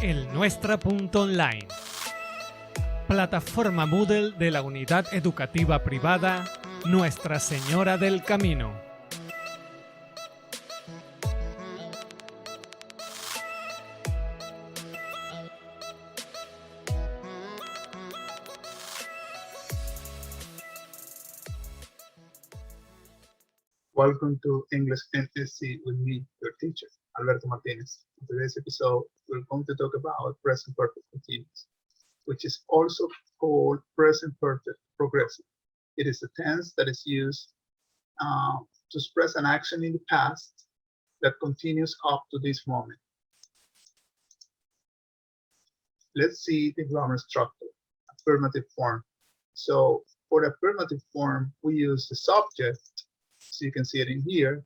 elnuestra.online, plataforma Moodle de la unidad educativa privada Nuestra Señora del Camino. Welcome to English NSC with me, your teacher, Alberto Martínez. In today's episode, we're going to talk about present perfect continuous, which is also called present perfect progressive. It is a tense that is used to express an action in the past that continues up to this moment. Let's see the grammar structure, affirmative form. So for the affirmative form, we use the subject. So you can see it in here.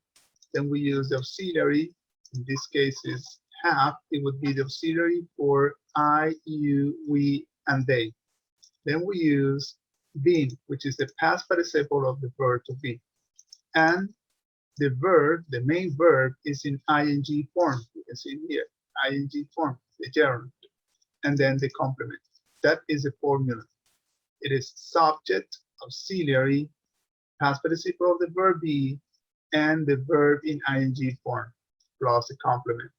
Then we use the auxiliary. In this case is have. It would be the auxiliary for I, you, we, and they. Then we use been, which is the past participle of the verb to be. And the verb, the main verb, is in ing form. You can see it here, ing form, the gerund. And then the complement. That is the formula. It is subject, auxiliary, past participle of the verb be, and the verb in ing form, plus the complement.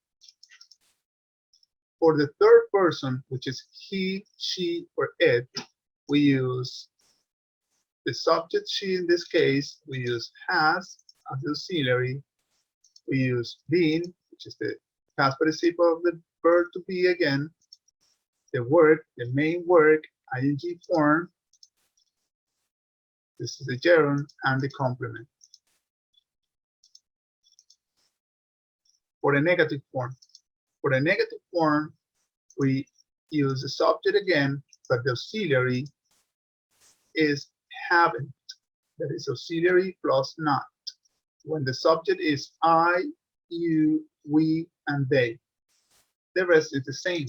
For the third person, which is he, she, or it, we use the subject she in this case, we use has as the auxiliary, we use been, which is the past participle of the verb to be again, the work, the main work, ing form, this is the gerund, and the complement. For the negative form. For the negative form, we use the subject again, but the auxiliary is haven't. That is auxiliary plus not. When the subject is I, you, we, and they. The rest is the same.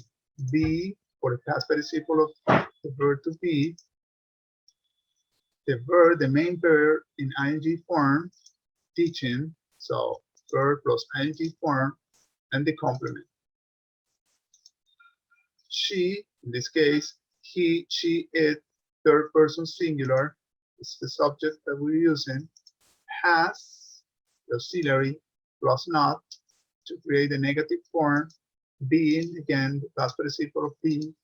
Be for the past participle of the verb to be. The verb, the main verb in ing form, teaching, so verb plus ing form, and the complement. She, in this case, he, she, it, third person singular, is the subject that we're using, has, the auxiliary, plus not, to create a negative form, being, again, the past participle of being,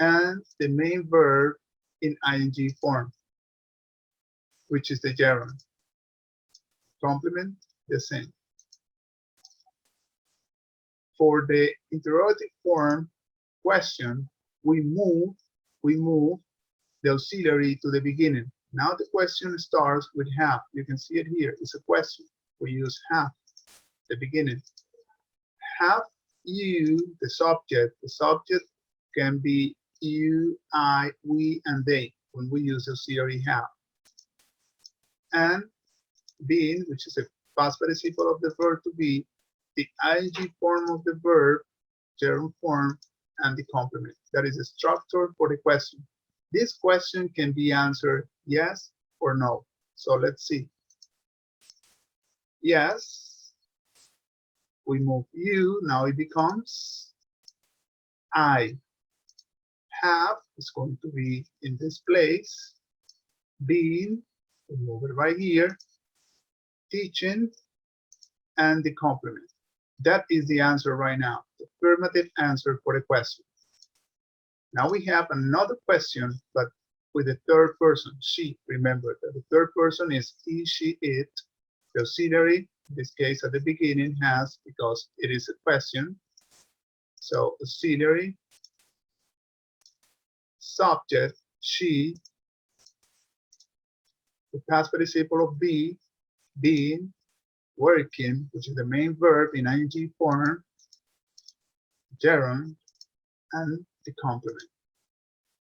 and the main verb in ing form, which is the gerund. Complement, the same. For the interrogative form question, we move the auxiliary to the beginning. Now the question starts with have. You can see it here. It's a question. We use have, the beginning. Have you, the subject. The subject can be you, I, we, and they when we use auxiliary have. And being, which is a past participle of the verb to be, the ing form of the verb, gerund form, and the complement. That is the structure for the question. This question can be answered yes or no. So let's see. Yes. We move you. Now it becomes I. Have is going to be in this place. Being, we move it right here. Teaching, and the complement. That is the answer right now, the affirmative answer for the question. Now we have another question, but with the third person, she. Remember that the third person is he, she, it. The auxiliary, in this case at the beginning, has, because it is a question. So auxiliary, subject, she, the past participle of be, being, working, which is the main verb in ing form, gerund, and the complement.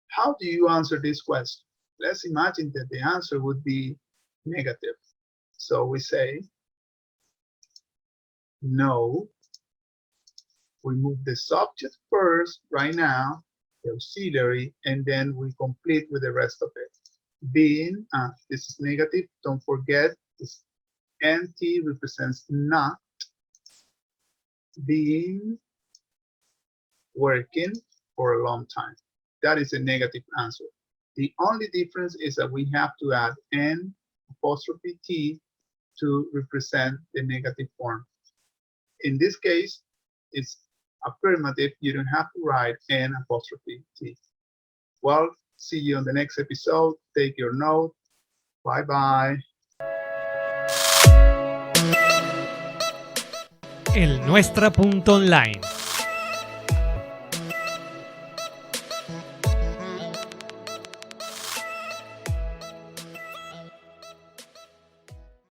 How do you answer this question? Let's imagine that the answer would be negative. So we say, no. We move the subject first right now, the auxiliary, and then we complete with the rest of it. Being, this is negative, don't forget, this NT represents not. Being, working for a long time. That is a negative answer. The only difference is that we have to add N apostrophe T to represent the negative form. In this case, it's affirmative. You don't have to write N apostrophe T. Well, see you on the next episode. Take your note. Bye-bye. elnuestra.online